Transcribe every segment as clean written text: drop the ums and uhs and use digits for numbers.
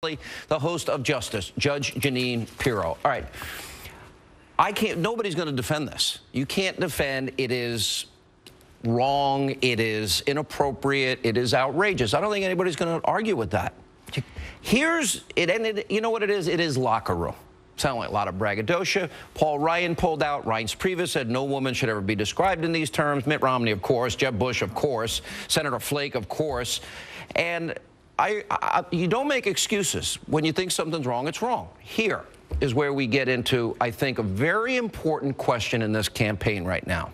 The host of Justice, Judge Jeanine Pirro. All right. Nobody's going to defend this. You can't defend it is wrong, it is inappropriate, it is outrageous. I don't think anybody's going to argue with that. Here's it, and you know what it is? It is locker room. Sound like a lot of braggadocio. Paul Ryan pulled out. Reince Priebus said no woman should ever be described in these terms. Mitt Romney, of course. Jeb Bush, of course. Senator Flake, of course. And you don't make excuses. When you think something's wrong, it's wrong. Here is where we get into, I think, a very important question in this campaign right now.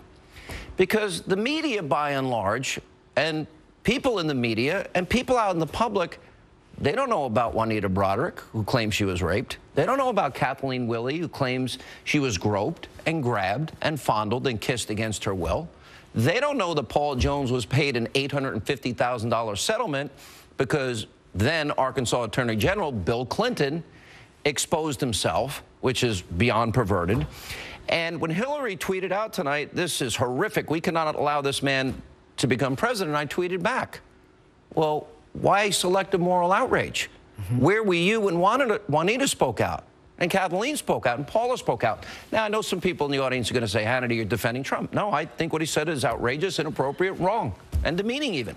Because the media, by and large, and people in the media and people out in the public, they don't know about Juanita Broderick, who claims she was raped. They don't know about Kathleen Willey, who claims she was groped and grabbed and fondled and kissed against her will. They don't know that Paul Jones was paid an $850,000 settlement because then Arkansas Attorney General Bill Clinton exposed himself, which is beyond perverted. And when Hillary tweeted out tonight, this is horrific, we cannot allow this man to become president, I tweeted back, well, why selective moral outrage? Where were you when Juanita spoke out, and Kathleen spoke out, and Paula spoke out? Now, I know some people in the audience are going to say, Hannity, you're defending Trump. No, I think what he said is outrageous, inappropriate, wrong, and demeaning even.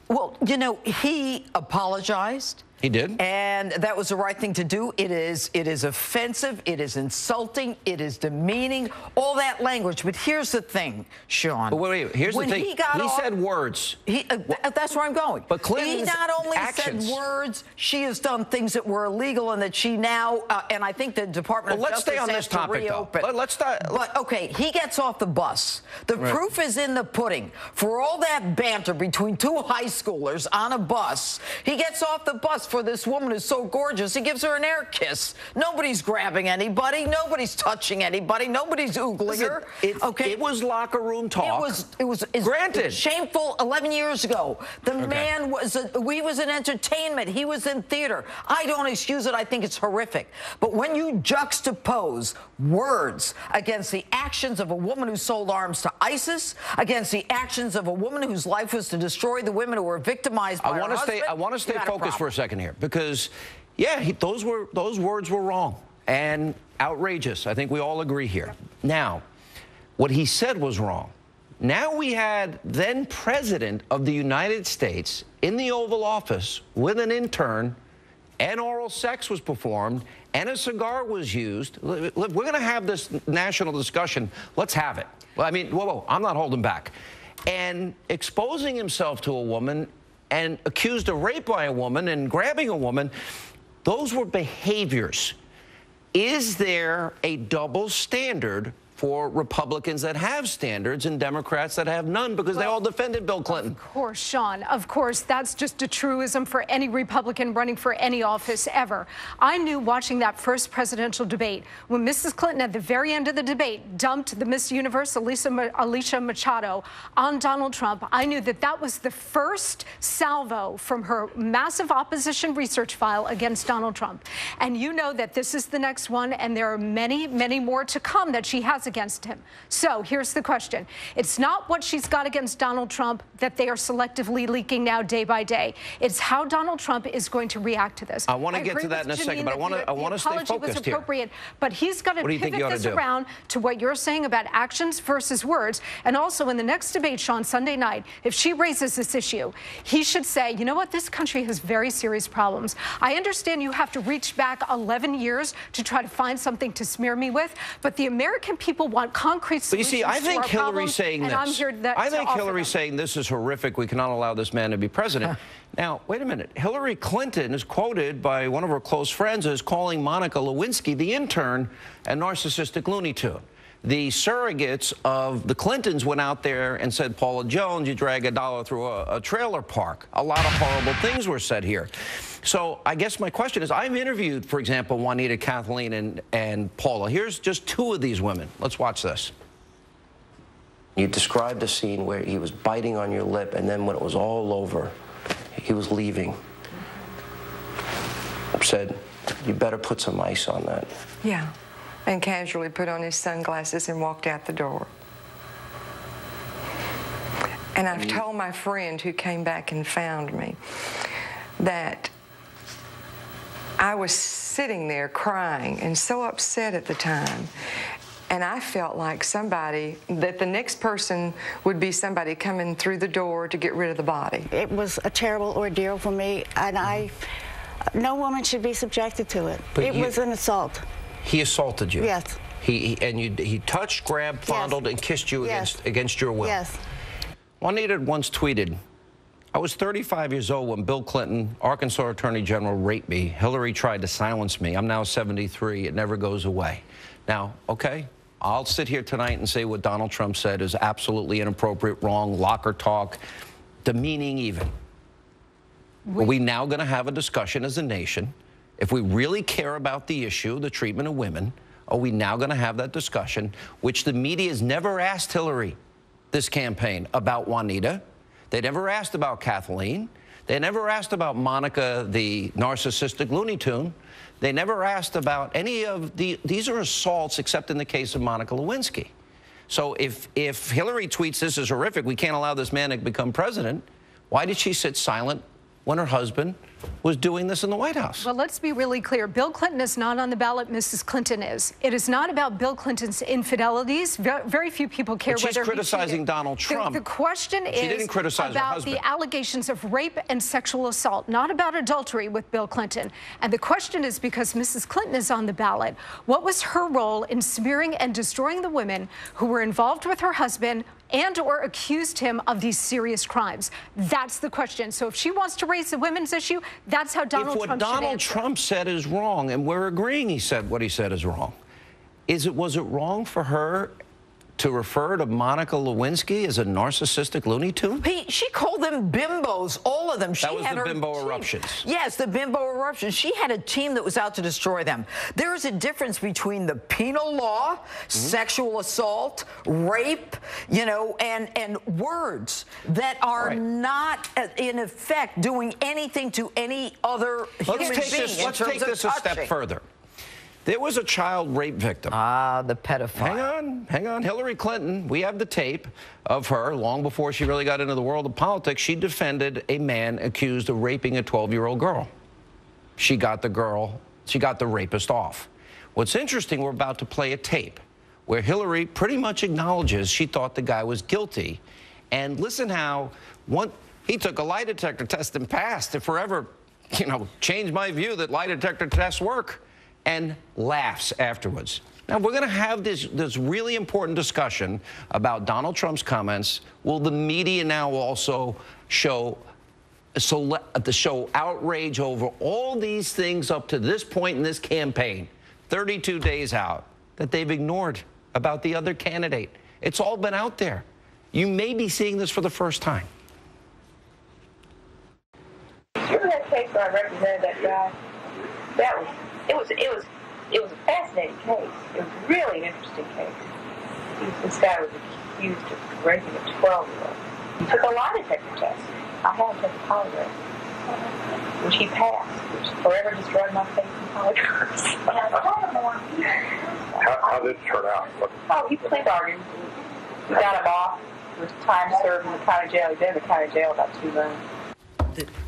Well, you know, he apologized. He did. And that was the right thing to do. It is offensive. It is insulting. It is demeaning. All that language. But here's the thing, Sean. But wait. Here's the thing. He said words. That's where I'm going. But Clinton's he not only actions. said words, she has done things that were illegal and that she now, and I think the Department of Justice let's stay on this topic, reopen. though. Let's start. But, okay, he gets off the bus. The proof is in the pudding. For all that banter between two high schoolers on a bus, he gets off the bus for this woman who's so gorgeous. He gives her an air kiss. Nobody's grabbing anybody. Nobody's touching anybody. Nobody's oogling her. Okay, it was locker room talk. It was granted shameful. 11 years ago, the man was. We was in entertainment. He was in theater. I don't excuse it. I think it's horrific. But when you juxtapose words against the actions of a woman who sold arms to ISIS, against the actions of a woman whose life was to destroy the women who were victimized by her husband, I want to stay focused for a second here, because, yeah, those words were wrong and outrageous. I think we all agree here. Now, what he said was wrong. Now we had then President of the United States in the Oval Office with an intern, and oral sex was performed, and a cigar was used. We're going to have this national discussion. Let's have it. Well, I mean, whoa, I'm not holding back. And exposing himself to a woman and accused of rape by a woman and grabbing a woman, those were behaviors. Is there a double standard for Republicans that have standards and Democrats that have none, because they all defended Bill Clinton? Of course, Sean. Of course, that's just a truism for any Republican running for any office ever. I knew watching that first presidential debate when Mrs. Clinton at the very end of the debate dumped the Miss Universe, Alicia Machado, on Donald Trump. I knew that that was the first salvo from her massive opposition research file against Donald Trump. And you know that this is the next one, and there are many, many more to come that she has against him. So here's the question. It's not what she's got against Donald Trump that they are selectively leaking now day by day. It's how Donald Trump is going to react to this. I want to get to that in a second, but I want to stay focused here. But he's got to pivot this around to what you're saying about actions versus words. And also in the next debate, Sean, Sunday night, if she raises this issue, he should say, you know what, this country has very serious problems. I understand you have to reach back 11 years to try to find something to smear me with, but the American people want concrete solutions. But you see, I think Hillary's saying this. I think Hillary's saying this is horrific. We cannot allow this man to be president. Now, wait a minute. Hillary Clinton is quoted by one of her close friends as calling Monica Lewinsky, the intern, a narcissistic Looney Tune. The surrogates of the Clintons went out there and said, Paula Jones, you drag a dollar through a trailer park. A lot of horrible things were said here. So I guess my question is, I've interviewed, for example, Juanita, Kathleen, and Paula. Here's just two of these women. Let's watch this. You described a scene where he was biting on your lip, and then when it was all over, he was leaving. Said, you better put some ice on that. Yeah, and casually put on his sunglasses and walked out the door. And I've told my friend who came back and found me that I was sitting there crying and so upset at the time. And I felt like that the next person would be somebody coming through the door to get rid of the body. It was a terrible ordeal for me, and no woman should be subjected to it. But it was an assault. He assaulted you? Yes. He touched, grabbed, fondled, and kissed you against your will? Yes. Juanita once tweeted, "I was 35 years old when Bill Clinton, Arkansas Attorney General, raped me. Hillary tried to silence me. I'm now 73. It never goes away." Now, okay, I'll sit here tonight and say what Donald Trump said is absolutely inappropriate, wrong, locker talk, demeaning even. Are we now going to have a discussion as a nation? If we really care about the issue, the treatment of women, are we now going to have that discussion, which the media has never asked Hillary this campaign about Juanita? They never asked about Kathleen. They never asked about Monica, the narcissistic Looney Tune. They never asked about any of these are assaults, except in the case of Monica Lewinsky. So if Hillary tweets, "This is horrific, we can't allow this man to become president," why did she sit silent when her husband was doing this in the White House? Well, let's be really clear. Bill Clinton is not on the ballot. Mrs. Clinton is. It is not about Bill Clinton's infidelities. Very few people care whether she's criticizing Donald Trump. The question is didn't criticize her about husband. the allegations of rape and sexual assault, not about adultery with Bill Clinton. And the question is, because Mrs. Clinton is on the ballot, what was her role in smearing and destroying the women who were involved with her husband and or accused him of these serious crimes? That's the question. So if she wants to raise the women's issue, that's how Donald Trump should answer. If what Donald Trump said is wrong, and we're agreeing what he said is wrong, was it wrong for her to refer to Monica Lewinsky as a narcissistic Looney Tune? She called them bimbos, all of them. That was the bimbo eruptions. Yes, the bimbo eruptions. She had a team that was out to destroy them. There is a difference between the penal law, sexual assault, rape, and words that are not, in effect, doing anything to any other human being. Let's take this a step further. There was a child rape victim. Ah, the pedophile. Hang on. Hillary Clinton, we have the tape of her long before she really got into the world of politics. She defended a man accused of raping a 12-year-old girl. She got the rapist off. What's interesting, we're about to play a tape where Hillary pretty much acknowledges she thought the guy was guilty. And listen how he took a lie detector test and passed. It forever, changed my view that lie detector tests work. And laughs afterwards. Now, we're going to have this really important discussion about Donald Trump's comments. Will the media now also show outrage over all these things up to this point in this campaign, 32 days out, that they've ignored about the other candidate? It's all been out there. You may be seeing this for the first time. Remember that case where I represented that guy? It was a fascinating case. It was really an interesting case. This guy was accused of raping a 12-year-old. He took a lie detector test. I had him take a polygraph, which he passed, which forever destroyed my faith in polygraphs. How did it turn out? Oh, he plea bargained. We got him off. It was time served in the county jail. He's been in the county jail about 2 months.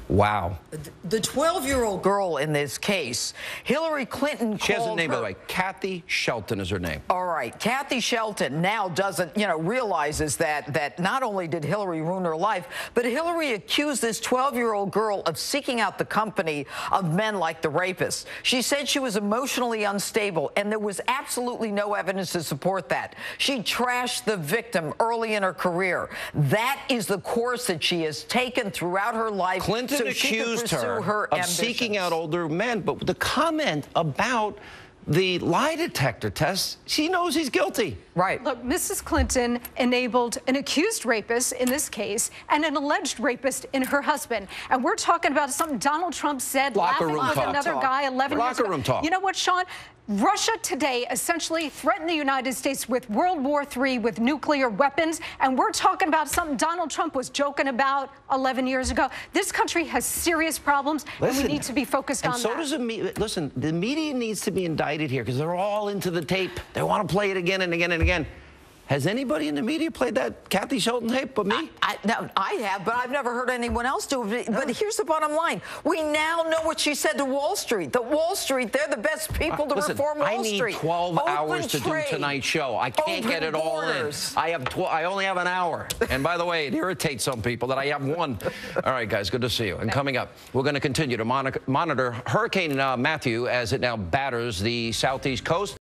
Wow. The 12-year-old girl in this case, Hillary Clinton called her... She has a name, by the way. Kathy Shelton is her name. All right. Kathy Shelton now doesn't, realizes that not only did Hillary ruin her life, but Hillary accused this 12-year-old girl of seeking out the company of men like the rapist. She said she was emotionally unstable, and there was absolutely no evidence to support that. She trashed the victim early in her career. That is the course that she has taken throughout her life. Clinton accused her of seeking out older men, but the comment about the lie detector test, she knows he's guilty. Right. Look, Mrs. Clinton enabled an accused rapist in this case and an alleged rapist in her husband. And we're talking about something Donald Trump said laughing with another guy 11 years ago. Locker room talk. You know what, Sean? Russia today essentially threatened the United States with World War III with nuclear weapons, and we're talking about something Donald Trump was joking about 11 years ago. This country has serious problems, and we need to be focused on that. And so does the media. Listen, the media needs to be indicted here because they're all into the tape. They want to play it again and again and again. Has anybody in the media played that Kathy Shelton tape but me? I have, but I've never heard anyone else do it. But here's the bottom line. We now know what she said to Wall Street. That Wall Street, they're the best people to reform Wall Street. I need 12 hours to do tonight's show. I can't get it all in. I only have an hour. And by the way, it irritates some people that I have one. All right, guys, good to see you. And coming up, we're going to continue to monitor Hurricane Matthew as it now batters the southeast coast.